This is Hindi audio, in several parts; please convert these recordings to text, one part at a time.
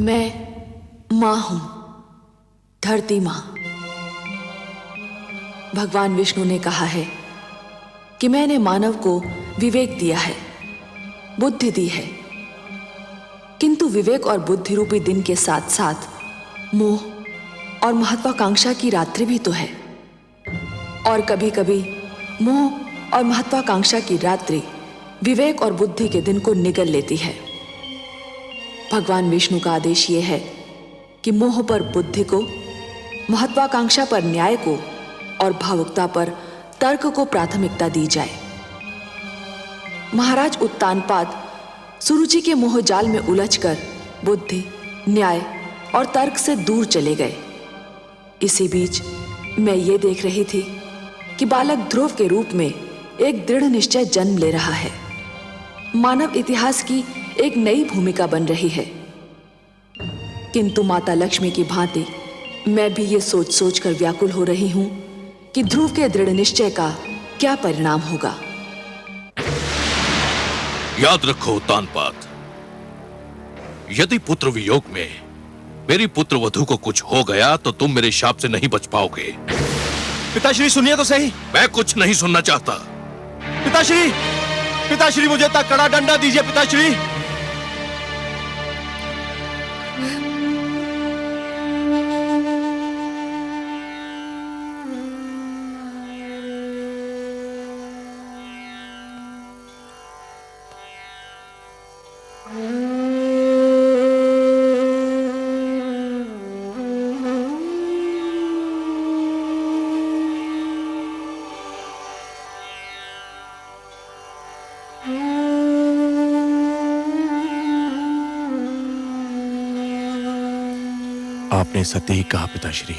मैं माँ हूं, धरती माँ। भगवान विष्णु ने कहा है कि मैंने मानव को विवेक दिया है, बुद्धि दी है, किंतु विवेक और बुद्धि रूपी दिन के साथ साथ मोह और महत्वाकांक्षा की रात्रि भी तो है। और कभी कभी मोह और महत्वाकांक्षा की रात्रि विवेक और बुद्धि के दिन को निगल लेती है। भगवान विष्णु का आदेश यह है कि मोह पर बुद्धि को, महत्वाकांक्षा पर न्याय को और भावुकता पर तर्क को प्राथमिकता दी जाए। महाराज उत्तानपाद सुरुचि के मोहजाल में उलझकर बुद्धि, न्याय और तर्क से दूर चले गए। इसी बीच मैं ये देख रही थी कि बालक ध्रुव के रूप में एक दृढ़ निश्चय जन्म ले रहा है। मानव इतिहास की एक नई भूमिका बन रही है। किंतु माता लक्ष्मी की भांति मैं भी ये सोच सोच कर व्याकुल हो रही हूं कि ध्रुव के दृढ़ निश्चय का क्या परिणाम होगा। याद रखो उत्तानपाद, यदि पुत्र वियोग में मेरी पुत्र वधू को कुछ हो गया तो तुम मेरे शाप से नहीं बच पाओगे। पिताश्री सुनिए तो सही। मैं कुछ नहीं सुनना चाहता। पिताश्री, पिताश्री मुझे इतना कड़ा डंडा दीजिए पिताश्री। आपने सत्य ही कहा पिताश्री।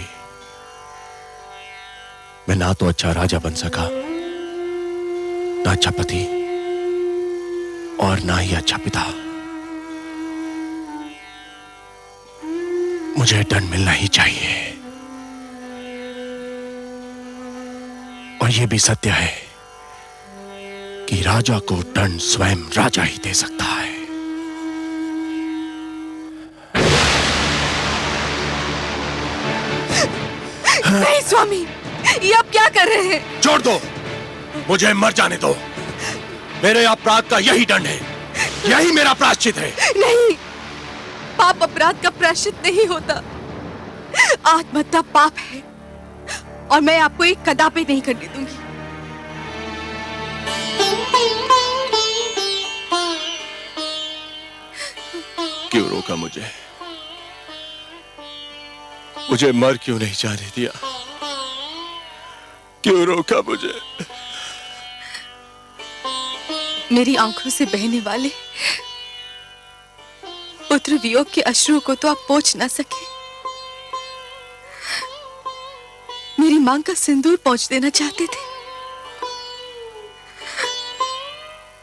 मैं ना तो अच्छा राजा बन सका, ना अच्छा पति और ना ही अच्छा पिता। मुझे दंड मिलना ही चाहिए। और यह भी सत्य है कि राजा को दंड स्वयं राजा ही दे सकता है। नहीं स्वामी, ये आप क्या कर रहे हैं? छोड़ दो, मुझे मर जाने दो। मेरे अपराध का यही दंड है, यही मेरा प्रायश्चित है। नहीं, पाप अपराध का प्रायश्चित नहीं होता। आत्महत्या पाप है और मैं आपको एक कदापि नहीं करने दूंगी। क्यों रोका मुझे? मुझे मर क्यों नहीं जाने दिया? क्यों रोका मुझे? मेरी आंखों से बहने वाले पुत्र वियोग के अश्रुओं को तो आप पोंछ ना सके। मेरी मांग का सिंदूर पोंछ देना चाहते थे।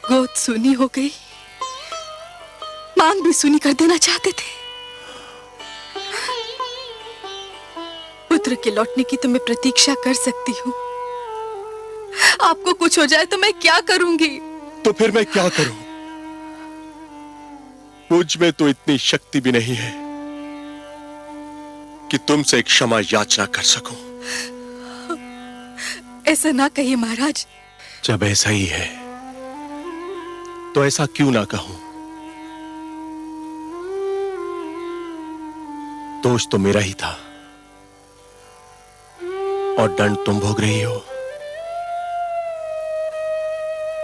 गोद सूनी हो गई, मांग भी सूनी कर देना चाहते थे। पुत्र के लौटने की तो मैं प्रतीक्षा कर सकती हूँ। आपको कुछ हो जाए तो मैं क्या करूंगी? तो फिर मैं क्या करूं? मुझ में तो इतनी शक्ति भी नहीं है कि तुमसे क्षमा याचना कर सकूं। ऐसा ना कहिए महाराज। जब ऐसा ही है तो ऐसा क्यों ना कहूं? दोष तो मेरा ही था और दंड तुम भोग रही हो।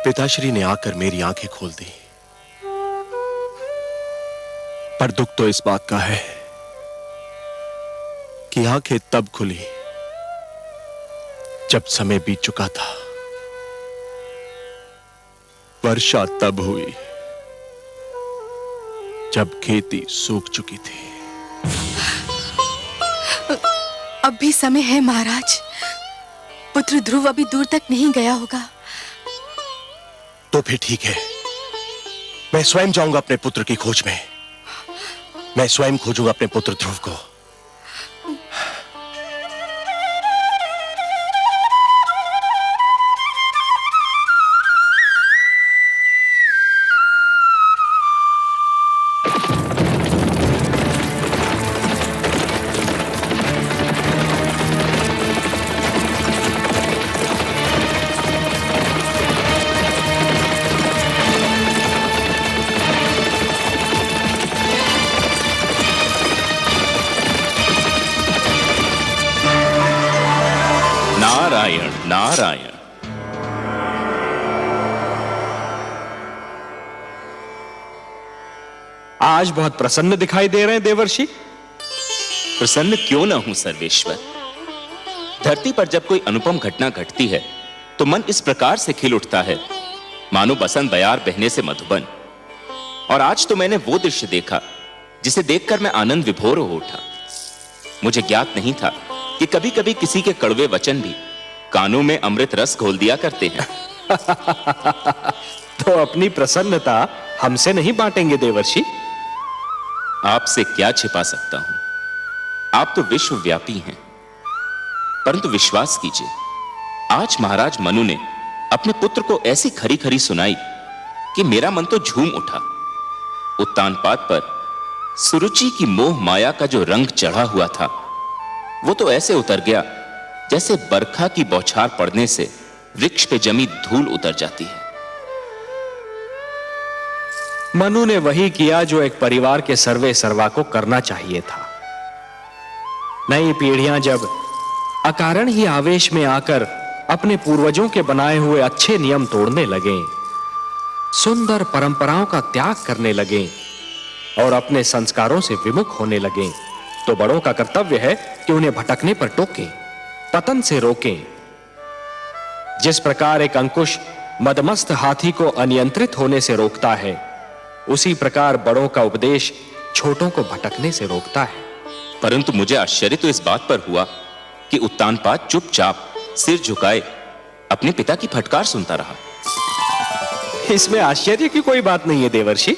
पिताश्री ने आकर मेरी आंखें खोल दी, पर दुख तो इस बात का है कि आंखें तब खुली जब समय बीत चुका था। वर्षा तब हुई जब खेती सूख चुकी थी। अब भी समय है महाराज। पुत्र ध्रुव अभी दूर तक नहीं गया होगा। तो फिर ठीक है, मैं स्वयं जाऊंगा अपने पुत्र की खोज में। मैं स्वयं खोजूंगा अपने पुत्र ध्रुव को। नारायण। आज बहुत प्रसन्न दिखाई दे रहे हैं देवर्षि। प्रसन्न क्यों ना हूं सर्वेश्वर। धरती पर जब कोई अनुपम घटना घटती है तो मन इस प्रकार से खिल उठता है मानो बसंत बयार बहने से मधुबन। और आज तो मैंने वो दृश्य देखा जिसे देखकर मैं आनंद विभोर हो उठा। मुझे ज्ञात नहीं था कि कभी कभी किसी के कड़वे वचन भी कानों में अमृत रस घोल दिया करते हैं। तो अपनी प्रसन्नता हमसे नहीं बांटेंगे देवर्षि? आपसे क्या छिपा सकता हूं, आप तो विश्वव्यापी हैं। परंतु विश्वास कीजिए, आज महाराज मनु ने अपने पुत्र को ऐसी खरी खरी सुनाई कि मेरा मन तो झूम उठा। उत्तानपाद पर सुरुचि की मोह माया का जो रंग चढ़ा हुआ था वो तो ऐसे उतर गया जैसे बरखा की बौछार पड़ने से वृक्ष पे जमी धूल उतर जाती है। मनु ने वही किया जो एक परिवार के सर्वे सर्वा को करना चाहिए था। नई पीढ़ियां जब अकारण ही आवेश में आकर अपने पूर्वजों के बनाए हुए अच्छे नियम तोड़ने लगे, सुंदर परंपराओं का त्याग करने लगे और अपने संस्कारों से विमुख होने लगे, तो बड़ों का कर्तव्य है कि उन्हें भटकने पर टोकें, पतन से रोकें। जिस प्रकार एक अंकुश मदमस्त हाथी को अनियंत्रित होने से रोकता है, उसी प्रकार बड़ों का उपदेश छोटों को भटकने से रोकता है। परंतु मुझे आश्चर्य तो इस बात पर हुआ कि उत्तानपाद चुपचाप सिर झुकाए अपने पिता की फटकार सुनता रहा। इसमें आश्चर्य की कोई बात नहीं है देवर्षि।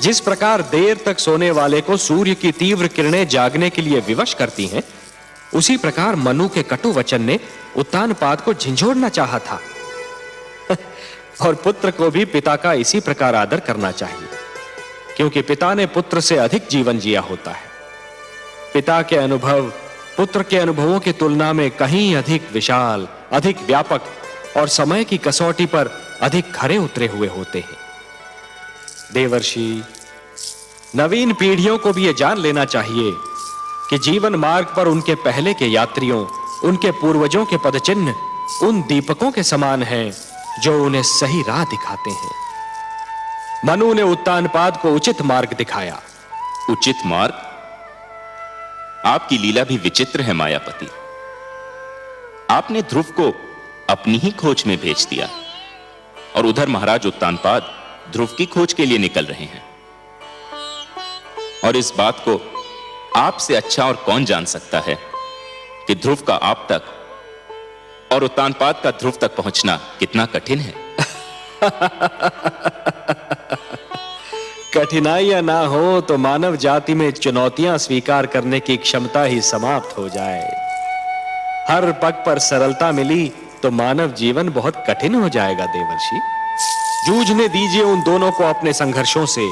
जिस प्रकार देर तक सोने वाले को सूर्य की तीव्र किरणें जागने के लिए विवश करती हैं, उसी प्रकार मनु के कटु वचन ने उत्तानपाद को झंझोड़ना चाहा था। और पुत्र को भी पिता का इसी प्रकार आदर करना चाहिए, क्योंकि पिता ने पुत्र से अधिक जीवन जिया होता है। पिता के अनुभव पुत्र के अनुभवों की तुलना में कहीं अधिक विशाल, अधिक व्यापक और समय की कसौटी पर अधिक खरे उतरे हुए होते हैं। देवर्षि, नवीन पीढ़ियों को भी यह जान लेना चाहिए कि जीवन मार्ग पर उनके पहले के यात्रियों, उनके पूर्वजों के पदचिन्ह उन दीपकों के समान हैं जो उन्हें सही राह दिखाते हैं। मनु ने उत्तानपाद को उचित मार्ग दिखाया। उचित मार्ग? आपकी लीला भी विचित्र है मायापति। आपने ध्रुव को अपनी ही खोज में भेज दिया और उधर महाराज उत्तानपाद ध्रुव की खोज के लिए निकल रहे हैं। और इस बात को आपसे अच्छा और कौन जान सकता है कि ध्रुव का आप तक और उत्तानपाद का ध्रुव तक पहुंचना कितना कठिन है। कठिनाइयां ना हो तो मानव जाति में चुनौतियां स्वीकार करने की क्षमता ही समाप्त हो जाए। हर पग पर सरलता मिली तो मानव जीवन बहुत कठिन हो जाएगा देवर्षि। जूझने दीजिए उन दोनों को अपने संघर्षों से।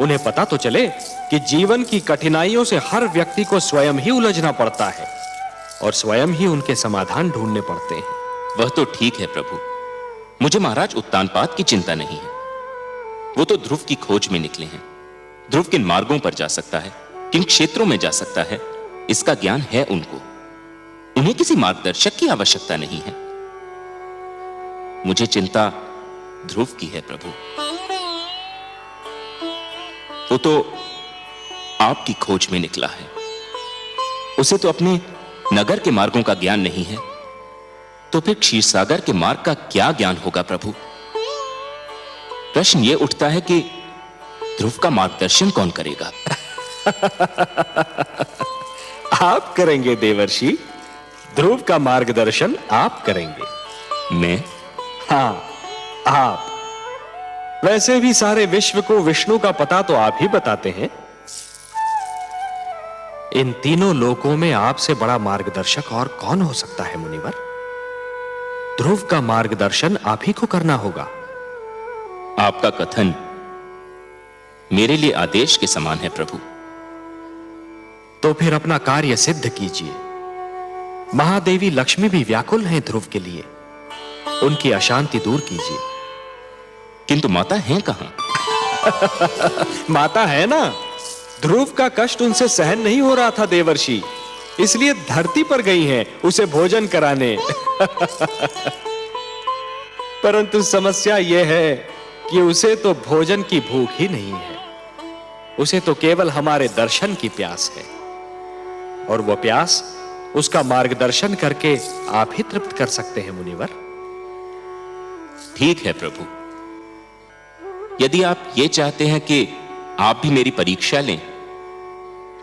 उन्हें पता तो चले कि जीवन की कठिनाइयों से हर व्यक्ति को स्वयं ही उलझना पड़ता है और स्वयं ही उनके समाधान ढूंढने पड़ते हैं। वह तो ठीक है प्रभु, मुझे महाराज उत्तानपाद की चिंता नहीं है। वो तो ध्रुव की खोज में निकले हैं। ध्रुव किन मार्गों पर जा सकता है, किन क्षेत्रों में जा सकता है, इसका ज्ञान है उनको। उन्हें किसी मार्गदर्शक की आवश्यकता नहीं है। मुझे चिंता ध्रुव की है प्रभु। वो तो आपकी खोज में निकला है। उसे तो अपने नगर के मार्गों का ज्ञान नहीं है, तो फिर क्षीरसागर के मार्ग का क्या ज्ञान होगा प्रभु? प्रश्न यह उठता है कि ध्रुव का मार्गदर्शन कौन करेगा? आप करेंगे देवर्षि। ध्रुव का मार्गदर्शन आप करेंगे। मैं? हां, आप। वैसे भी सारे विश्व को विष्णु का पता तो आप ही बताते हैं। इन तीनों लोकों में आपसे बड़ा मार्गदर्शक और कौन हो सकता है मुनिवर? ध्रुव का मार्गदर्शन आप ही को करना होगा। आपका कथन मेरे लिए आदेश के समान है प्रभु। तो फिर अपना कार्य सिद्ध कीजिए। महादेवी लक्ष्मी भी व्याकुल हैं ध्रुव के लिए। उनकी अशांति दूर कीजिए। किंतु माता हैं कहां? माता है ना। ध्रुव का कष्ट उनसे सहन नहीं हो रहा था देवर्षि, इसलिए धरती पर गई हैं उसे भोजन कराने। परंतु समस्या यह है कि उसे तो भोजन की भूख ही नहीं है, उसे तो केवल हमारे दर्शन की प्यास है, और वह प्यास उसका मार्गदर्शन करके आप ही तृप्त कर सकते हैं मुनिवर। ठीक है प्रभु, यदि आप ये चाहते हैं कि आप भी मेरी परीक्षा लें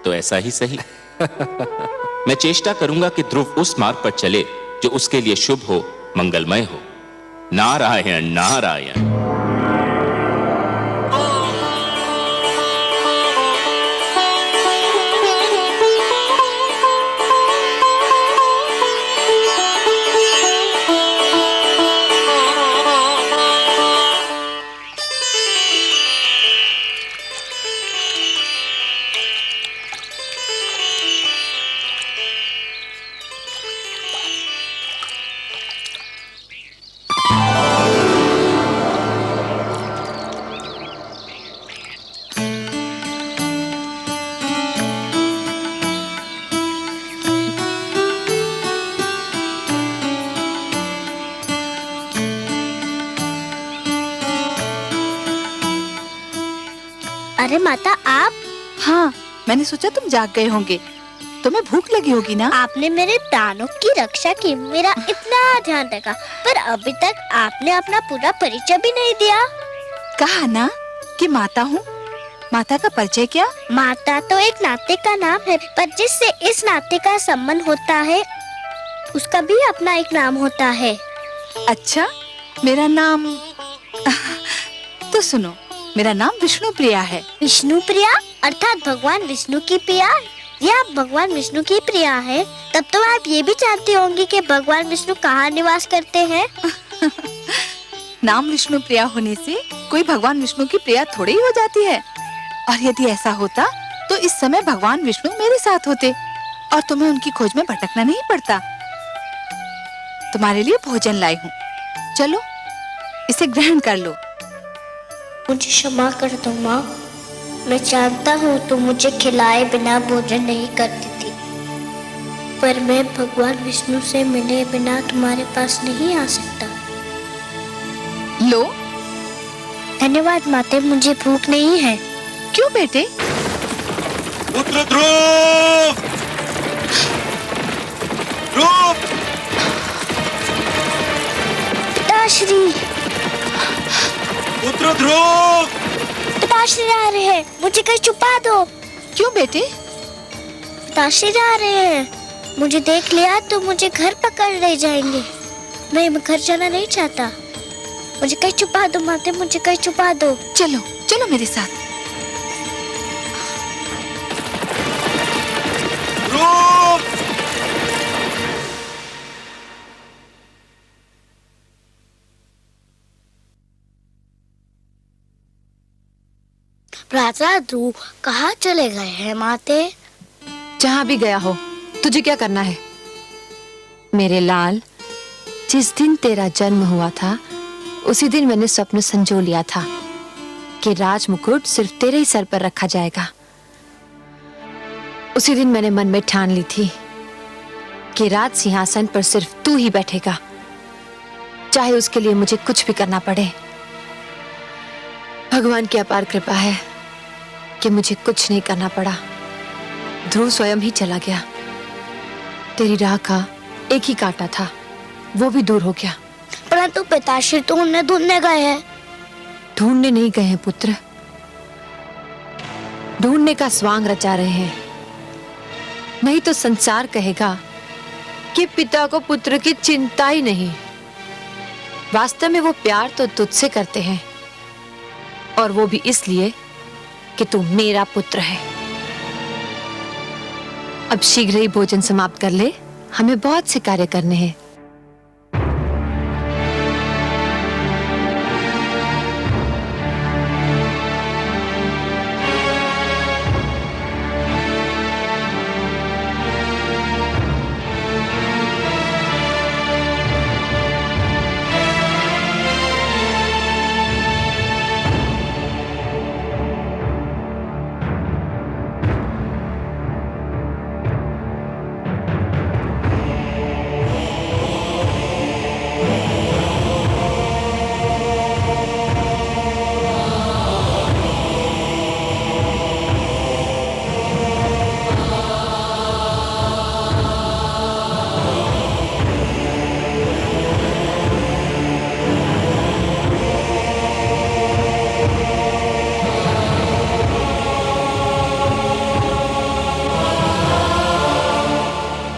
तो ऐसा ही सही। मैं चेष्टा करूंगा कि ध्रुव उस मार्ग पर चले जो उसके लिए शुभ हो, मंगलमय हो। नारायण नारायण। अरे माता आप? हाँ, मैंने सोचा तुम जाग गए होंगे, तुम्हें भूख लगी होगी ना। आपने मेरे प्राणों की रक्षा की, मेरा इतना ध्यान रखा, पर अभी तक आपने अपना पूरा परिचय भी नहीं दिया। कहा ना कि माता हूँ। माता का परिचय क्या? माता तो एक नाते का नाम है, पर जिससे इस नाते का संबंध होता है उसका भी अपना एक नाम होता है। अच्छा, मेरा नाम तो सुनो, मेरा नाम विष्णु प्रिया है। विष्णु प्रिया अर्थात भगवान विष्णु की प्रिया। ये आप भगवान विष्णु की प्रिया है, तब तो आप ये भी जानती होंगी कि भगवान विष्णु कहाँ निवास करते हैं। नाम विष्णु प्रिया होने से कोई भगवान विष्णु की प्रिया थोड़ी ही हो जाती है। और यदि ऐसा होता तो इस समय भगवान विष्णु मेरे साथ होते और तुम्हें उनकी खोज में भटकना नहीं पड़ता। तुम्हारे लिए भोजन लाई हूँ, चलो इसे ग्रहण कर लो। मुझे क्षमा कर दो माँ, मैं जानता हूँ तुम मुझे खिलाए बिना भोजन नहीं करती थी, पर मैं भगवान विष्णु से मिले बिना तुम्हारे पास नहीं आ सकता। लो। धन्यवाद माते, मुझे भूख नहीं है। क्यों बेटे? पुत्र ध्रुव! ध्रुव! पिताश्री, पुत्र ध्रुव! पिताश्री आ रहे हैं, मुझे कहीं छुपा दो। क्यों बेटे? पिताश्री आ रहे हैं, मुझे देख लिया तो मुझे घर पकड़ ले जाएंगे। मैं घर जाना नहीं चाहता, मुझे कहीं छुपा दो माते, मुझे कहीं छुपा दो। चलो चलो मेरे साथ। राजा ध्रुव कहाँ चले गए हैं माते? जहां भी गया हो, तुझे क्या करना है? मेरे लाल, जिस दिन तेरा जन्म हुआ था उसी दिन मैंने स्वप्न संजो लिया था कि राज मुकुट सिर्फ तेरे ही सर पर रखा जाएगा। उसी दिन मैंने मन में ठान ली थी कि राज सिंहासन पर सिर्फ तू ही बैठेगा, चाहे उसके लिए मुझे कुछ भी करना पड़े। भगवान की अपार कृपा है कि मुझे कुछ नहीं करना पड़ा। ध्रुव स्वयं ही चला गया। तेरी राह का एक ही कांटा था, वो भी दूर हो गया। परंतु पिताश्री तो उन्हें ढूंढने गए हैं। ढूंढने नहीं गए हैं पुत्र, ढूंढने का स्वांग रचा रहे हैं। नहीं तो संसार कहेगा कि पिता को पुत्र की चिंता ही नहीं। वास्तव में वो प्यार तो तुझसे करते हैं, और वो भी इसलिए कि तू मेरा पुत्र है। अब शीघ्र ही भोजन समाप्त कर ले, हमें बहुत से कार्य करने हैं।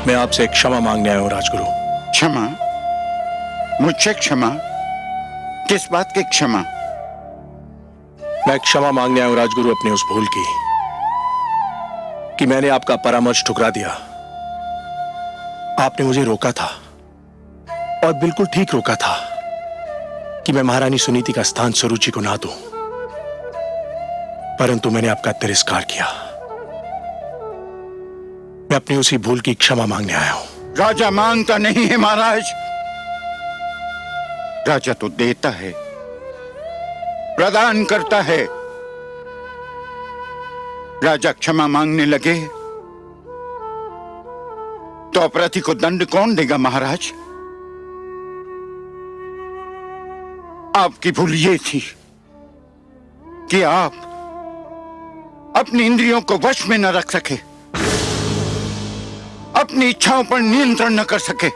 मैं आपसे क्षमा मांगने आया हूं राजगुरु। क्षमा? मुझसे क्षमा? किस बात की क्षमा? मैं क्षमा मांगने आया हूं राजगुरु अपने उस भूल की कि मैंने आपका परामर्श ठुकरा दिया। आपने मुझे रोका था और बिल्कुल ठीक रोका था कि मैं महारानी सुनीति का स्थान सुरुचि को ना दूं, परंतु मैंने आपका तिरस्कार किया। मैं अपनी उसी भूल की क्षमा मांगने आया हूं। राजा मांगता नहीं है महाराज, राजा तो देता है, प्रदान करता है। राजा क्षमा मांगने लगे तो अपराधी को दंड कौन देगा महाराज? आपकी भूल ये थी कि आप अपनी इंद्रियों को वश में न रख सके, अपनी इच्छाओं पर नियंत्रण न कर सके।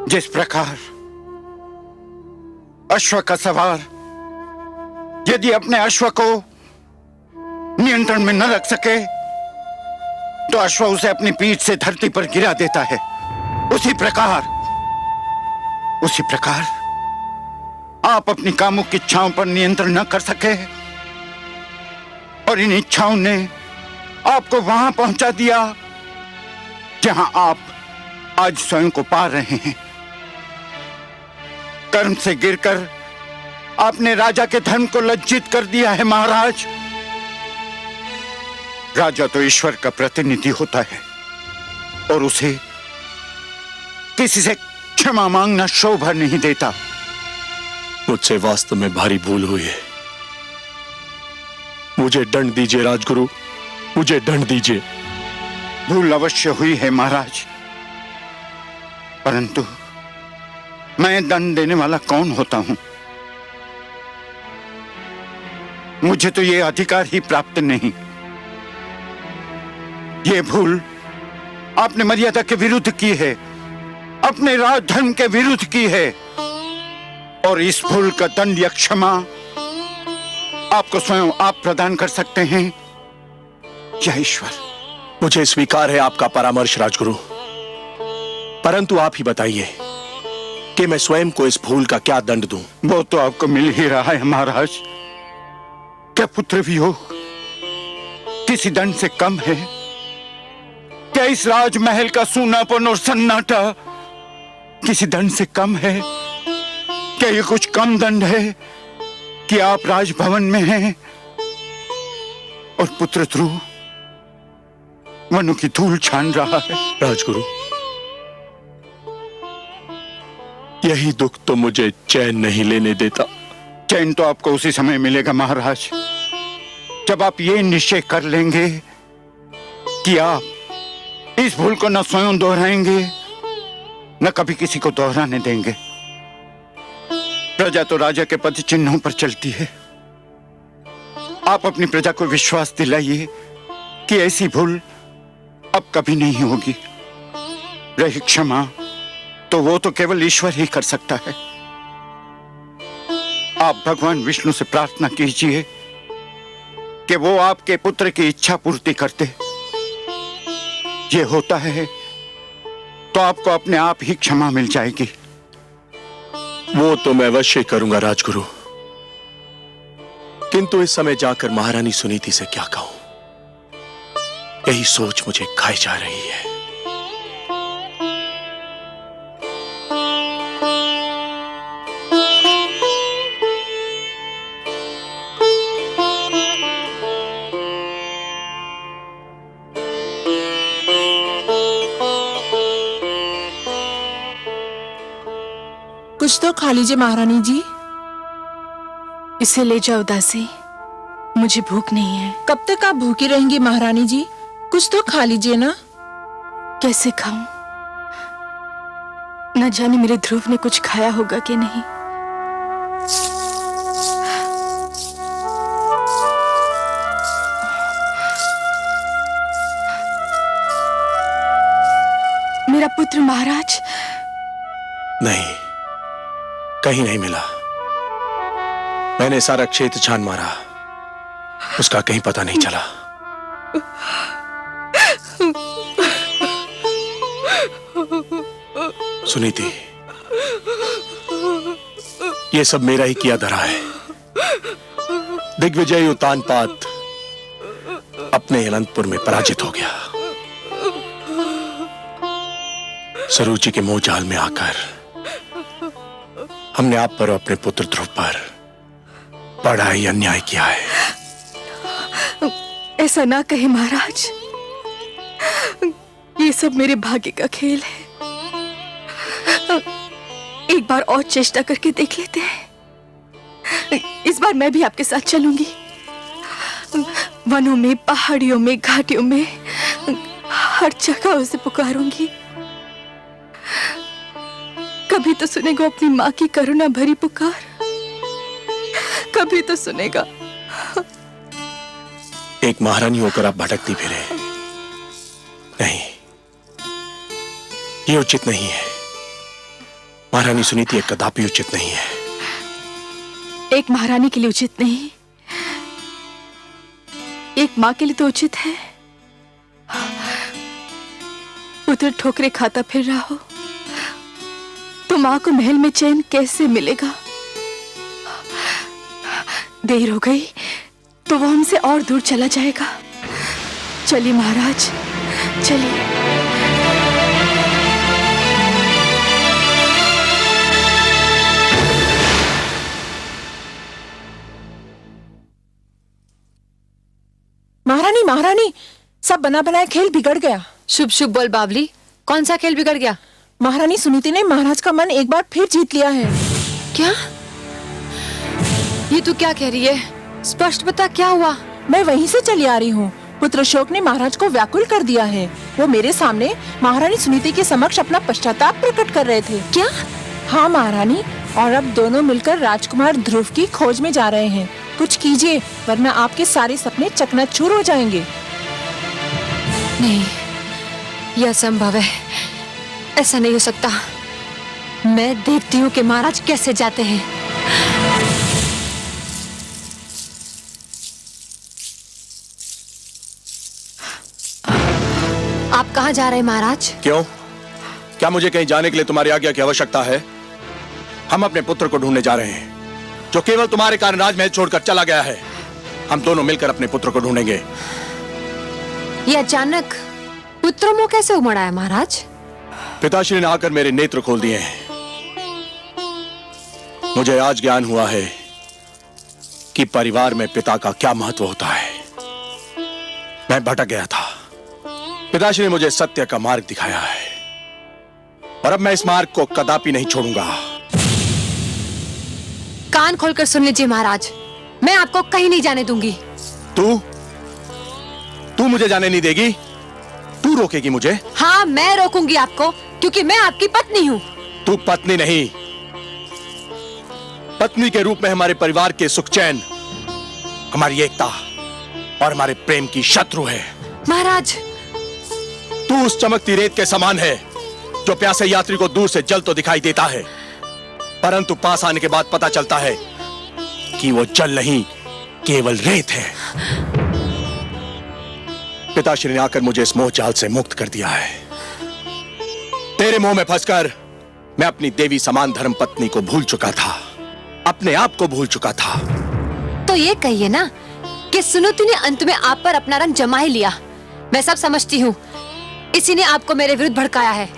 जिस प्रकार अश्व का सवार यदि अपने अश्व को नियंत्रण में न रख सके तो अश्व उसे अपनी पीठ से धरती पर गिरा देता है, उसी प्रकार आप अपनी कामुक इच्छाओं पर नियंत्रण न कर सके और इन इच्छाओं ने आपको वहां पहुंचा दिया जहां आप आज स्वयं को पा रहे हैं। कर्म से गिरकर आपने राजा के धर्म को लज्जित कर दिया है महाराज। राजा तो ईश्वर का प्रतिनिधि होता है और उसे किसी से क्षमा मांगना शोभा नहीं देता। मुझसे वास्तव में भारी भूल हुई है। मुझे दंड दीजिए राजगुरु, मुझे दंड दीजिए। भूल अवश्य हुई है महाराज, परंतु मैं दंड देने वाला कौन होता हूं? मुझे तो यह अधिकार ही प्राप्त नहीं। यह भूल आपने मर्यादा के विरुद्ध की है, अपने राज धर्म के विरुद्ध की है और इस भूल का दंड या क्षमा आपको स्वयं आप प्रदान कर सकते हैं या ईश्वर। मुझे स्वीकार है आपका परामर्श राजगुरु, परंतु आप ही बताइए कि मैं स्वयं को इस भूल का क्या दंड दूं? वो तो आपको मिल ही रहा है महाराज। क्या पुत्र वियोग किसी दंड से कम है? क्या इस राजमहल का सूनापन और सन्नाटा किसी दंड से कम है? क्या ये कुछ कम दंड है कि आप राजभवन में हैं और पुत्र ध्रुव वनों की धूल छान रहा है? राजगुरु, यही दुख तो मुझे चैन नहीं लेने देता। चैन तो आपको उसी समय मिलेगा महाराज जब आप ये निश्चय कर लेंगे कि आप इस भूल को न स्वयं दोहराएंगे न कभी किसी को दोहराने देंगे। प्रजा तो राजा के पद चिन्हों पर चलती है। आप अपनी प्रजा को विश्वास दिलाइए कि ऐसी भूल अब कभी नहीं होगी। रही क्षमा तो वो तो केवल ईश्वर ही कर सकता है। आप भगवान विष्णु से प्रार्थना कीजिए कि वो आपके पुत्र की इच्छा पूर्ति करते। ये होता है तो आपको अपने आप ही क्षमा मिल जाएगी। वो तो मैं अवश्य करूंगा राजगुरु, किंतु इस समय जाकर महारानी सुनीति से क्या कहूं, यही सोच मुझे खाई जा रही है। कुछ तो खा लीजिए महारानी जी। इसे ले जाओ दासी, मुझे भूख नहीं है। कब तक आप भूखी रहेंगी महारानी जी? कुछ तो खा लीजिए ना। कैसे खाऊं? न जाने मेरे ध्रुव ने कुछ खाया होगा कि नहीं। मेरा पुत्र महाराज? नहीं, कहीं नहीं मिला। मैंने सारा क्षेत्र छान मारा, उसका कहीं पता नहीं चला। सुनीति, ये सब मेरा ही किया धरा है। दिग्विजय उत्तानपाद अपने अनंतपुर में पराजित हो गया। सरुचि के मोह जाल में आकर हमने आप पर और अपने पुत्र ध्रुव पर बड़ा ही अन्याय किया है। ऐसा ना कहे महाराज, ये सब मेरे भाग्य का खेल है। एक बार और चेष्टा करके देख लेते हैं। इस बार मैं भी आपके साथ चलूंगी। वनों में, पहाड़ियों में, घाटियों में, हर जगह उसे पुकारूंगी। कभी तो सुनेगा अपनी माँ की करुणा भरी पुकार, कभी तो सुनेगा। एक महारानी होकर आप भटकती फिरे, नहीं, ये उचित नहीं है। महारानी सुनीति एक कदापि उचित नहीं है। एक महारानी के लिए उचित नहीं, एक माँ के लिए तो उचित है। पुत्र ठोकरे खाता फिर रहा हो तो माँ को महल में चैन कैसे मिलेगा? देर हो गई तो वो हमसे और दूर चला जाएगा। चलिए महाराज, चलिए। महारानी, महारानी, सब बना बनाया खेल बिगड़ गया। शुभ शुभ बोल बावली, कौन सा खेल बिगड़ गया? महारानी सुनीति ने महाराज का मन एक बार फिर जीत लिया है। क्या? ये तू क्या कह रही है? स्पष्ट बता, क्या हुआ? मैं वहीं से चली आ रही हूँ। पुत्र शोक ने महाराज को व्याकुल कर दिया है। वो मेरे सामने महारानी सुनीति के समक्ष अपना पश्चाताप प्रकट कर रहे थे। क्या? हाँ महारानी, और अब दोनों मिलकर राजकुमार ध्रुव की खोज में जा रहे हैं। कुछ कीजिए, वरना आपके सारे सपने चकनाचूर हो जाएंगे। नहीं, यह असंभव है। ऐसा नहीं हो सकता। मैं देखती हूँ कि महाराज कैसे जाते हैं। आप कहाँ जा रहे हैं महाराज? क्यों? क्या मुझे कहीं जाने के लिए तुम्हारी आज्ञा की आवश्यकता है? हम अपने पुत्र को ढूंढने जा रहे हैं, जो केवल तुम्हारे कारण राजमहल छोड़कर चला गया है। हम दोनों मिलकर अपने पुत्र को ढूंढेंगे। ये अचानक पुत्र मोह कैसे उमड़ा है महाराज? पिताश्री ने आकर मेरे नेत्र खोल दिए हैं। मुझे आज ज्ञान हुआ है कि परिवार में पिता का क्या महत्व होता है। मैं भटक गया था, पिताश्री ने मुझे सत्य का मार्ग दिखाया है, और अब मैं इस मार्ग को कदापि नहीं छोड़ूंगा। कान खोलकर सुन लीजिए महाराज, मैं आपको कहीं नहीं जाने दूंगी। तू मुझे जाने नहीं देगी? तू रोकेगी मुझे? हाँ, मैं रोकूंगी आपको, क्योंकि मैं आपकी पत्नी हूँ। तू पत्नी नहीं, पत्नी के रूप में हमारे परिवार के सुख चैन, हमारी एकता और हमारे प्रेम की शत्रु है। महाराज, तू उस चमकती रेत के समान है जो प्यासे यात्री को दूर से जल तो दिखाई देता है, परंतु पास आने के बाद पता चलता है कि वो जल नहीं, केवल रेत है। पिताश्री ने आकर मुझे इस मोह जाल से मुक्त कर दिया है। तेरे मोह में फंसकर मैं अपनी देवी समान धर्म पत्नी को भूल चुका था, अपने आप को भूल चुका था। तो ये कहिए ना कि सुनीति ने अंत में आप पर अपना रंग जमा ही लिया। मैं सब समझती हूँ, इसी ने आपको मेरे विरुद्ध भड़काया है।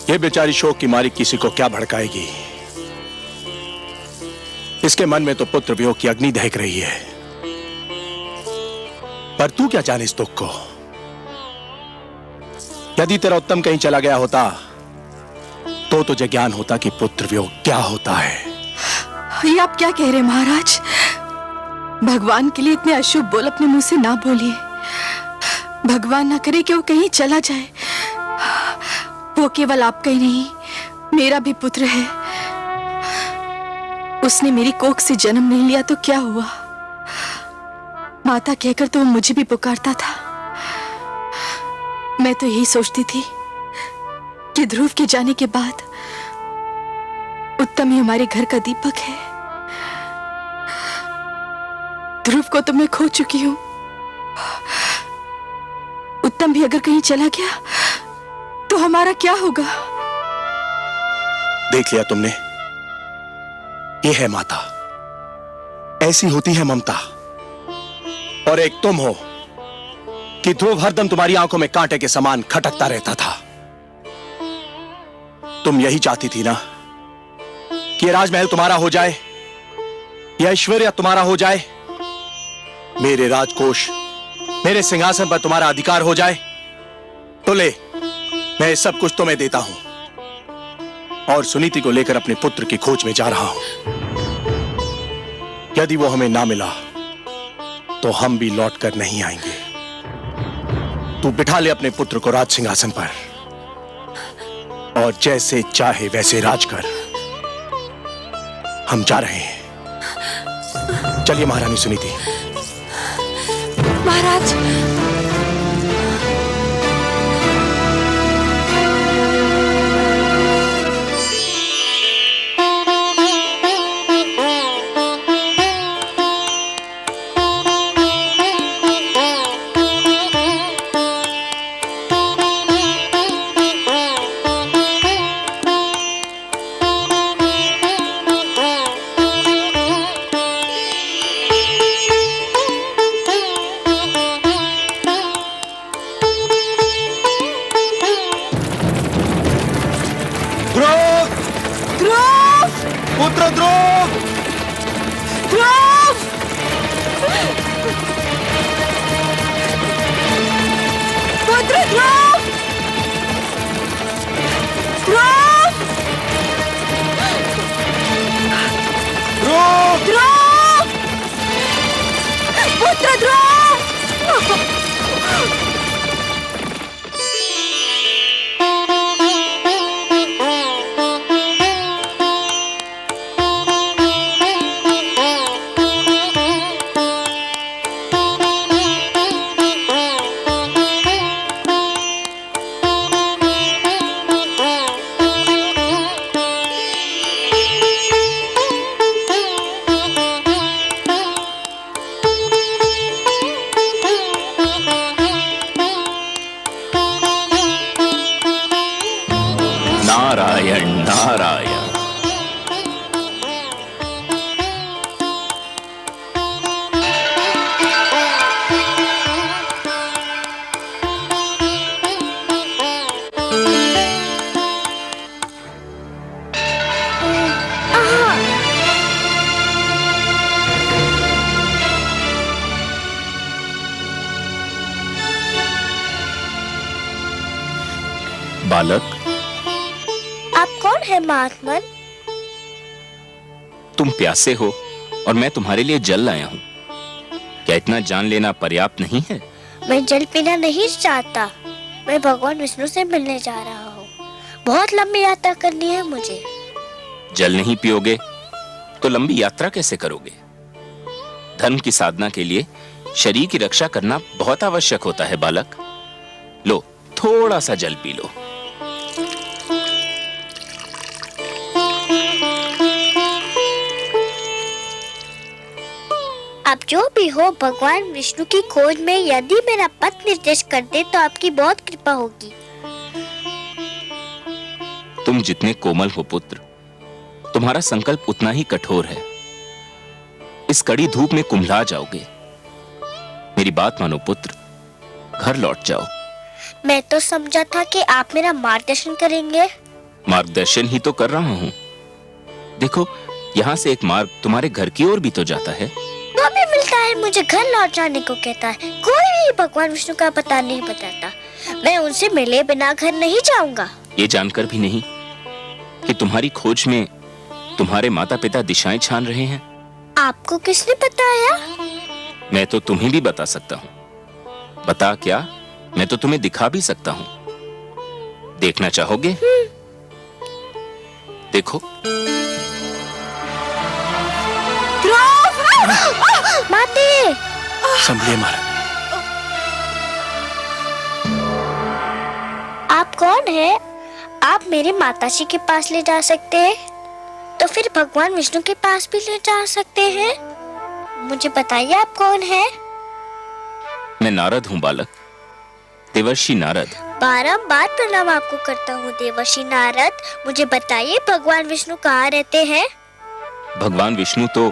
ये बेचारी शोक की मारी किसी को क्या भड़काएगी? इसके मन में तो पुत्र वियोग की अग्नि दहक रही है, पर तू क्या जाने इस दुख को? यदि तेरा उत्तम कहीं चला गया होता तो तुझे ज्ञान होता कि पुत्र वियोग क्या होता है। ये आप क्या कह रहे हैं महाराज? भगवान के लिए इतने अशुभ बोल अपने मुंह से ना बोलिए। भगवान ना करे कि वो कहीं चला जाए। वो केवल आपका ही नहीं, मेरा भी पुत्र है। उसने मेरी कोख से जन्म नहीं लिया तो क्या हुआ? माता कहकर तो वो मुझे भी पुकारता था। मैं तो यही सोचती थी कि ध्रुव के जाने के बाद उत्तम ही हमारे घर का दीपक है। ध्रुव को तो मैं खो चुकी हूँ। उत्तम भी अगर कहीं चला गया तो हमारा क्या होगा? देख लिया तुमने, ये है माता, ऐसी होती है ममता। और एक तुम हो कि ध्रुव हरदम तुम्हारी आंखों में कांटे के समान खटकता रहता था। तुम यही चाहती थी ना कि ये राजमहल तुम्हारा हो जाए, यह ऐश्वर्य तुम्हारा हो जाए, मेरे राजकोष, मेरे सिंहासन पर तुम्हारा अधिकार हो जाए। तो ले, मैं सब कुछ तुम्हें देता हूं और सुनीति को लेकर अपने पुत्र की खोज में जा रहा हूं। यदि वो हमें ना मिला तो हम भी लौट कर नहीं आएंगे। तू बिठा ले अपने पुत्र को राज सिंहासन पर और जैसे चाहे वैसे राज कर। हम जा रहे हैं। चलिए महारानी सुनीति। महाराज, पुत्र ध्रुव! ध्रुव! पुत्र ध्रुव! ध्रुव! ध्रुव! ध्रुव! पुत्र ध्रुव! नारायण नारायण। बालक, आप कौन है महात्मन? तुम प्यासे हो और मैं तुम्हारे लिए जल लाया हूं। क्या इतना जान लेना पर्याप्त नहीं है? मैं जल पीना नहीं चाहता। मैं भगवान विष्णु से मिलने जा रहा हूँ। बहुत लंबी यात्रा करनी है मुझे। जल नहीं पियोगे तो लंबी यात्रा कैसे करोगे? धर्म की साधना के लिए शरीर की रक्षा करना बहुत आवश्यक होता है बालक। लो, थोड़ा सा जल पी लो। आप जो भी हो, भगवान विष्णु की खोज में यदि मेरा पथ निर्देश कर दे तो आपकी बहुत कृपा होगी। तुम जितने कोमल हो पुत्र, तुम्हारा संकल्प उतना ही कठोर है। इस कड़ी धूप में कुम्हला जाओगे। मेरी बात मानो पुत्र, घर लौट जाओ। मैं तो समझा था कि आप मेरा मार्गदर्शन करेंगे। मार्गदर्शन ही तो कर रहा हूं। देखो, यहाँ से एक मार्ग तुम्हारे घर की ओर भी तो जाता है। वो भी मिलता है, मुझे घर लौट जाने को कहता है। कोई भी भगवान विष्णु का पता नहीं बताता। मैं उनसे मिले बिना घर नहीं जाऊंगा। ये जानकर भी नहीं कि तुम्हारी खोज में तुम्हारे माता पिता दिशाएं छान रहे हैं। आपको किसने बताया? मैं तो तुम्हें भी बता सकता हूँ। बता क्या, मैं तो तुम्हें दिखा भी सकता हूँ। देखना चाहोगे? देखो। माते! संभलिए महाराज। आप कौन है? आप मेरे माताजी के पास ले जा सकते हैं, तो फिर भगवान विष्णु के पास भी ले जा सकते हैं। मुझे बताइए आप कौन है? मैं नारद हूं बालक, देवर्षि नारद। बारंबार प्रणाम आपको करता हूँ देवर्षि नारद। मुझे बताइए भगवान विष्णु कहाँ रहते हैं? भगवान विष्णु तो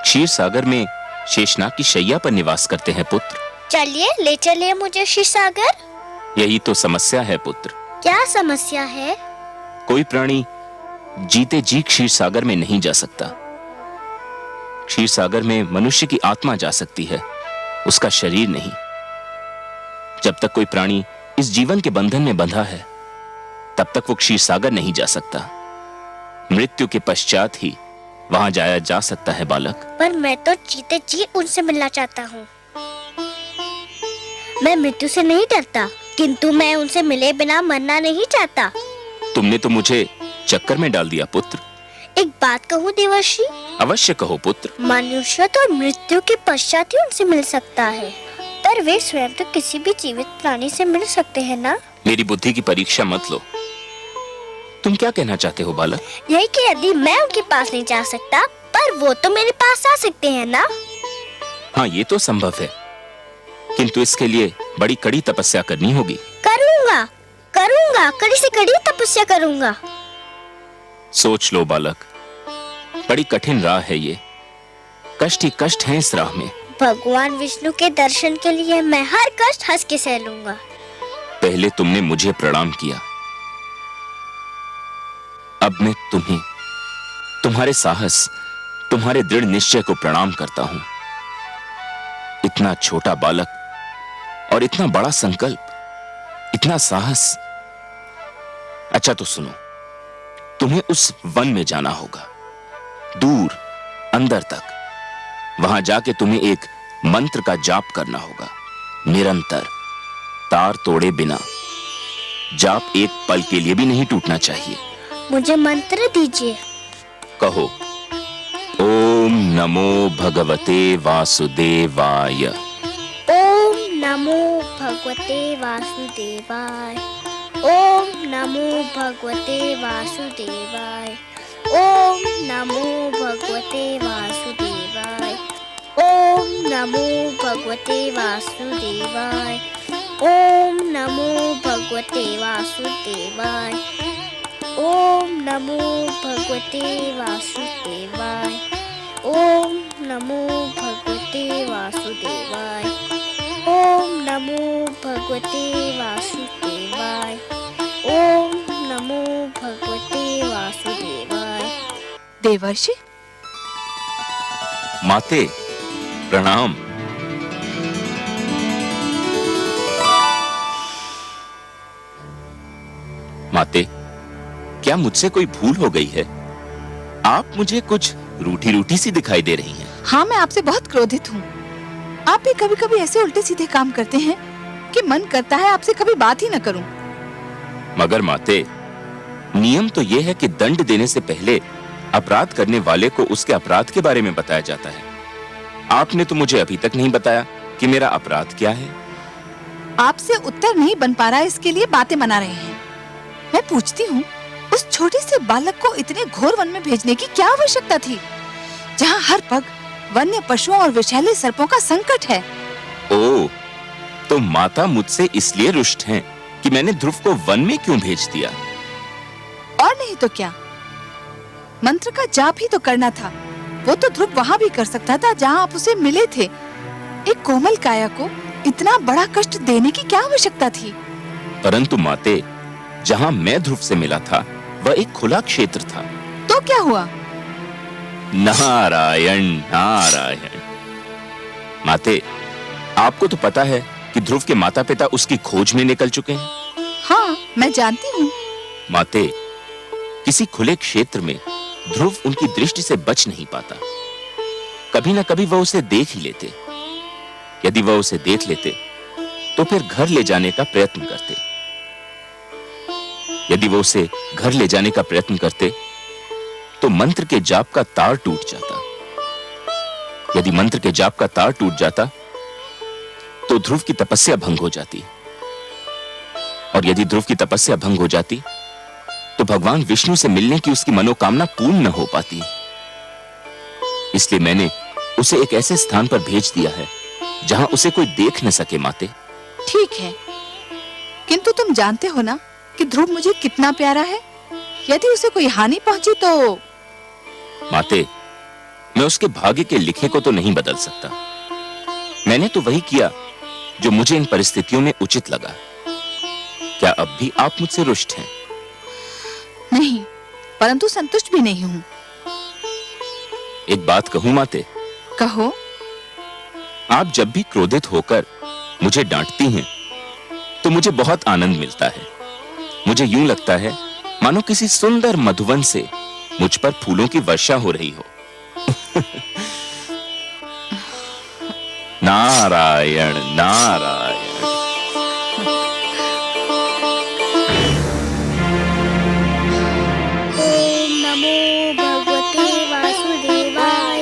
क्षीर सागर में शेषनाग की शैया पर निवास करते हैं पुत्र। चलिए ले चलिए मुझे क्षीर सागर। यही तो समस्या है पुत्र। क्या समस्या है? कोई प्राणी जीते जी क्षीर सागर में नहीं जा सकता। क्षीर सागर में मनुष्य की आत्मा जा सकती है, उसका शरीर नहीं। जब तक कोई प्राणी इस जीवन के बंधन में बंधा है, तब तक वो क्षीर सागर नहीं जा सकता। मृत्यु के पश्चात ही वहां जाया जा सकता है बालक। पर मैं तो जीते जी उनसे मिलना चाहता हूँ। मैं मृत्यु से नहीं डरता, किंतु मैं उनसे मिले बिना मरना नहीं चाहता। तुमने तो मुझे चक्कर में डाल दिया पुत्र। एक बात कहूँ देवर्षि? अवश्य कहो पुत्र। मनुष्य तो मृत्यु के पश्चात ही उनसे मिल सकता है, पर वे स्वयं तो किसी भी जीवित प्राणी से मिल सकते हैं ना? मेरी बुद्धि की परीक्षा मत लो। तुम क्या कहना चाहते हो बालक? यही कि यदि मैं उनके पास नहीं जा सकता, पर वो तो मेरे पास आ सकते हैं ना? हाँ, ये तो संभव है, किंतु इसके लिए बड़ी कड़ी तपस्या करनी होगी। करूँगा, कड़ी से कड़ी तपस्या करूँगा। सोच लो बालक, बड़ी कठिन राह है ये। कष्ट ही कष्ट है इस राह में। भगवान विष्णु के दर्शन के लिए मैं हर कष्ट हंस के सह लूंगा। पहले तुमने मुझे प्रणाम किया, अब मैं तुम्हें, तुम्हारे साहस, तुम्हारे दृढ़ निश्चय को प्रणाम करता हूं। इतना छोटा बालक और इतना बड़ा संकल्प, इतना साहस। अच्छा तो सुनो, तुम्हें उस वन में जाना होगा, दूर अंदर तक। वहां जाके तुम्हें एक मंत्र का जाप करना होगा, निरंतर, तार तोड़े बिना। जाप एक पल के लिए भी नहीं टूटना चाहिए। मुझे मंत्र दीजिए। कहो, ओम नमो भगवते वासुदेवाय। ओम नमो भगवते वासुदेवाय। ओम नमो भगवते वासुदेवाय। ओम नमो भगवते वासुदेवाय। ओम नमो भगवते वासुदेवाय। ओम नमो भगवते वासुदेवाय। ओम नमो भगवते वासुदेवाय। ओम नमो भगवते वासुदेवाय। ओम नमो भगवते वासुदेवाय। ओम नमो भगवते वासुदेवाय। देवर्षि, माते प्रणाम। माते, क्या मुझसे कोई भूल हो गई है? आप मुझे कुछ रूठी रूठी सी दिखाई दे रही हैं। हाँ, मैं आपसे बहुत क्रोधित हूँ। आप भी कभी कभी ऐसे उल्टे सीधे काम करते हैं कि मन करता है आपसे कभी बात ही न करूं। मगर माते, नियम तो यह है कि दंड देने से पहले अपराध करने वाले को उसके अपराध के बारे में बताया जाता है। आपने तो मुझे अभी तक नहीं बताया कि मेरा अपराध क्या है। आपसे उत्तर नहीं बन पा रहा है, इसके लिए बातें बना रहे हैं। मैं पूछती हूँ, उस छोटे से बालक को इतने घोर वन में भेजने की क्या आवश्यकता थी, जहाँ हर पग वन्य पशुओं और विषैले सर्पों का संकट है? ओह, तो माता मुझसे इसलिए रुष्ट हैं कि मैंने ध्रुव को वन में क्यों भेज दिया? और नहीं तो क्या, मंत्र का जाप ही तो करना था। वो तो ध्रुव वहाँ भी कर सकता था जहाँ आप उसे मिले थे। एक कोमल काया को इतना बड़ा कष्ट देने की क्या आवश्यकता थी? परंतु माते, जहाँ मैं ध्रुव से मिला था वह एक खुला क्षेत्र था। तो क्या हुआ? नारायण नारायण। माते, आपको तो पता है कि ध्रुव के माता पिता उसकी खोज में निकल चुके हैं। हाँ, मैं जानती हूँ। माते, किसी खुले क्षेत्र में ध्रुव उनकी दृष्टि से बच नहीं पाता। कभी न कभी वह उसे देख ही लेते। यदि वह उसे देख लेते तो फिर घर ले जाने का प्रयत्न करते। यदि वो उसे घर ले जाने का प्रयत्न करते तो मंत्र के जाप का तार टूट जाता। यदि मंत्र के जाप का तार टूट जाता तो ध्रुव की तपस्या भंग हो जाती, और यदि ध्रुव की तपस्या भंग हो जाती तो भगवान विष्णु से मिलने की उसकी मनोकामना पूर्ण न हो पाती। इसलिए मैंने उसे एक ऐसे स्थान पर भेज दिया है जहां उसे कोई देख न सके माते। ठीक है, किंतु तुम जानते हो ना कि ध्रुव मुझे कितना प्यारा है। यदि उसे कोई हानि पहुंची तो माते, मैं उसके भाग्य के लिखे को तो नहीं बदल सकता। मैंने तो वही किया जो मुझे इन परिस्थितियों में उचित लगा। क्या अब भी आप मुझसे रुष्ट हैं? नहीं, परंतु संतुष्ट भी नहीं हूँ। एक बात कहूं माते? कहो। आप जब भी क्रोधित होकर मुझे डांटती हैं तो मुझे बहुत आनंद मिलता है। मुझे यूं लगता है मानो किसी सुंदर मधुवन से मुझ पर फूलों की वर्षा हो रही हो। नारायण नारायण। ओम नमो भगवते वासुदेवाय।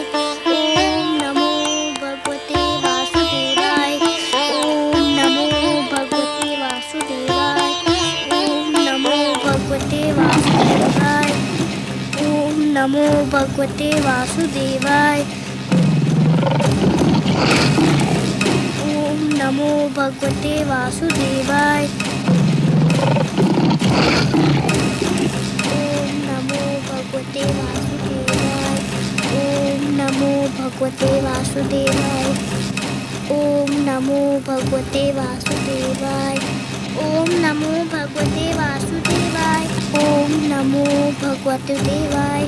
ओम नमो भगवते वासुदेवाय। ओम नमो भगवते वासुदेवाय। ओम नमो भगवते वासुदेवाय। ओम नमो भगवते वासुदेवाय। ओम नमो भगवते वासुदेवाय। ओम नमो भगवते वासुदेवाय। ओम नमो भगवते वासुदेवाय। ओम नमो भगवते वासुदेवाय। ओम नमो भगवते वासुदेवाय। ओम नमो भगवते देवाय।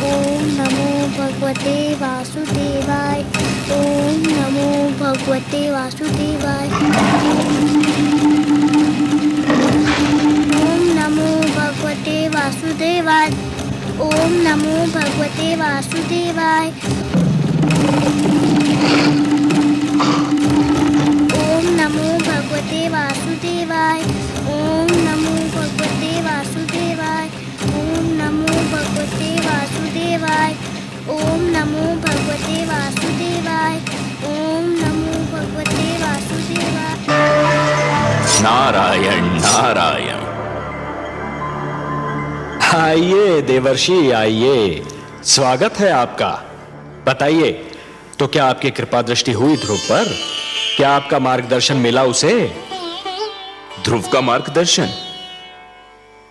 ओम नमो भगवते वासुदेवाय। ओम नमो भगवते वासुदेवाय। ओम नमो भगवते वासुदेवाय। ओम नमो भगवते वासुदेवाय। ओम नमो भगवते वासुदेवाय। ओम नमो भगवते वासुदेवाय। ओम नमो भगवते वासुदेवाय। ओम नमो भगवते वासुदेवाय। ओम नमो भगवते वासुदेवाय। नारायण नारायण। आइए देवर्षि आइए, स्वागत है आपका। बताइए, तो क्या आपकी कृपा दृष्टि हुई ध्रुव पर? क्या आपका मार्गदर्शन मिला उसे? ध्रुव का मार्गदर्शन?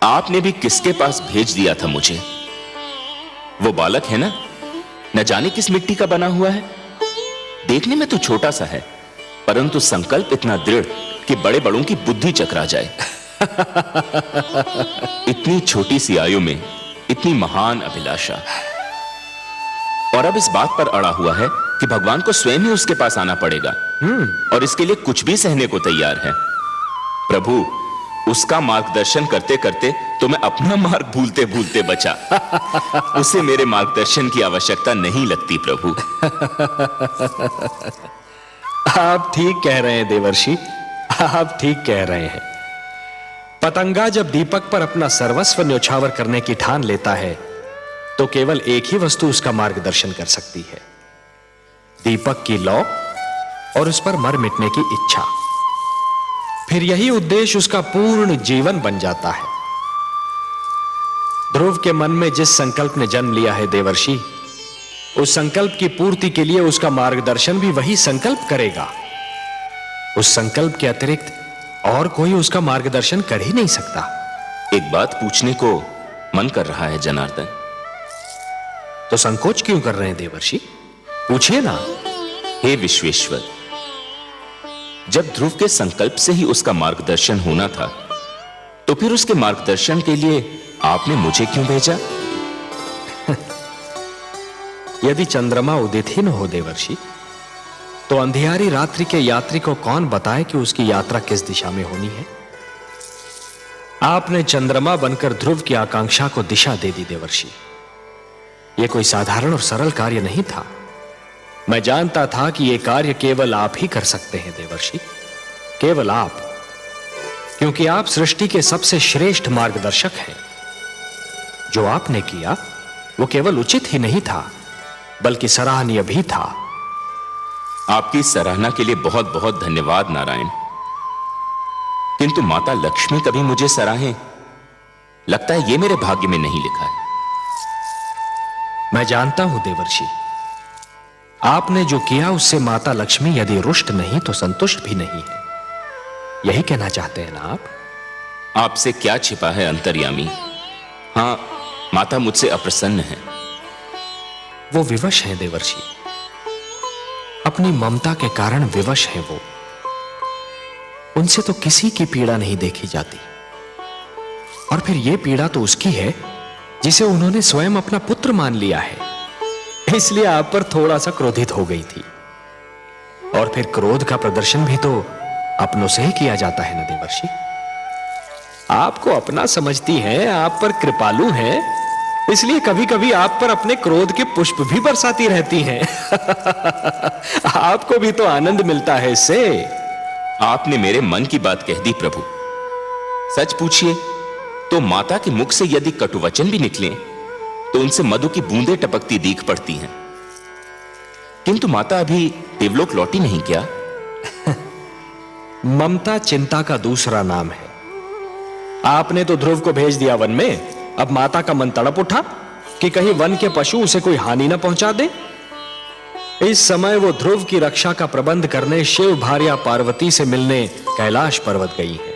आपने भी किसके पास भेज दिया था मुझे? वो बालक है ना, न जाने किस मिट्टी का बना हुआ है। देखने में तो छोटा सा है, परंतु संकल्प इतना दृढ़ कि बड़े बड़ों की बुद्धि चकरा जाए। इतनी छोटी सी आयु में इतनी महान अभिलाषा, और अब इस बात पर अड़ा हुआ है कि भगवान को स्वयं ही उसके पास आना पड़ेगा, और इसके लिए कुछ भी सहने को तैयार है। प्रभु, उसका मार्गदर्शन करते करते तो मैं अपना मार्ग भूलते भूलते बचा। उसे मेरे मार्गदर्शन की आवश्यकता नहीं लगती प्रभु। आप ठीक कह रहे हैं देवर्षि, आप ठीक कह रहे हैं। पतंगा जब दीपक पर अपना सर्वस्व न्योछावर करने की ठान लेता है तो केवल एक ही वस्तु उसका मार्गदर्शन कर सकती है, दीपक की लौ और उस पर मर मिटने की इच्छा। फिर यही उद्देश्य उसका पूर्ण जीवन बन जाता है। ध्रुव के मन में जिस संकल्प ने जन्म लिया है देवर्षि, उस संकल्प की पूर्ति के लिए उसका मार्गदर्शन भी वही संकल्प करेगा। उस संकल्प के अतिरिक्त और कोई उसका मार्गदर्शन कर ही नहीं सकता। एक बात पूछने को मन कर रहा है जनार्दन। तो संकोच क्यों कर रहे हैं देवर्षि? पूछिए ना। हे विश्वेश्वर, जब ध्रुव के संकल्प से ही उसका मार्गदर्शन होना था, तो फिर उसके मार्गदर्शन के लिए आपने मुझे क्यों भेजा? यदि चंद्रमा उदित ही न हो देवर्षि, तो अंधियारी रात्रि के यात्री को कौन बताए कि उसकी यात्रा किस दिशा में होनी है? आपने चंद्रमा बनकर ध्रुव की आकांक्षा को दिशा दे दी देवर्षि। यह कोई साधारण और सरल कार्य नहीं था। मैं जानता था कि यह कार्य केवल आप ही कर सकते हैं देवर्षि, केवल आप, क्योंकि आप सृष्टि के सबसे श्रेष्ठ मार्गदर्शक हैं। जो आपने किया वो केवल उचित ही नहीं था, बल्कि सराहनीय भी था। आपकी सराहना के लिए बहुत बहुत धन्यवाद नारायण। किंतु माता लक्ष्मी कभी मुझे सराहें, लगता है ये मेरे भाग्य में नहीं लिखा है। मैं जानता हूं देवर्षि, आपने जो किया उससे माता लक्ष्मी यदि रुष्ट नहीं तो संतुष्ट भी नहीं है, यही कहना चाहते हैं ना आप? आपसे क्या छिपा है अंतर्यामी? हाँ, माता मुझसे अप्रसन्न है। वो विवश हैं देवर्षि, अपनी ममता के कारण विवश हैं वो। उनसे तो किसी की पीड़ा नहीं देखी जाती, और फिर ये पीड़ा तो उसकी है जिसे उन्होंने स्वयं अपना पुत्र मान लिया है। इसलिए आप पर थोड़ा सा क्रोधित हो गई थी। और फिर क्रोध का प्रदर्शन भी तो अपनों से ही किया जाता है ना देवर्षि। आपको अपना समझती हैं, आप पर कृपालु हैं, इसलिए कभी कभी आप पर अपने क्रोध के पुष्प भी बरसाती रहती हैं। आपको भी तो आनंद मिलता है इससे। आपने मेरे मन की बात कह दी प्रभु। सच पूछिए तो माता के मुख से यदि कटुवचन भी निकले तो उनसे मधु की बूंदें टपकती दीख पड़ती हैं। किंतु माता अभी देवलोक लौटी नहीं क्या? ममता चिंता का दूसरा नाम है। आपने तो ध्रुव को भेज दिया वन में, अब माता का मन तड़प उठा कि कहीं वन के पशु उसे कोई हानि न पहुंचा दे। इस समय वो ध्रुव की रक्षा का प्रबंध करने शिव भार्या पार्वती से मिलने कैलाश पर्वत गई है।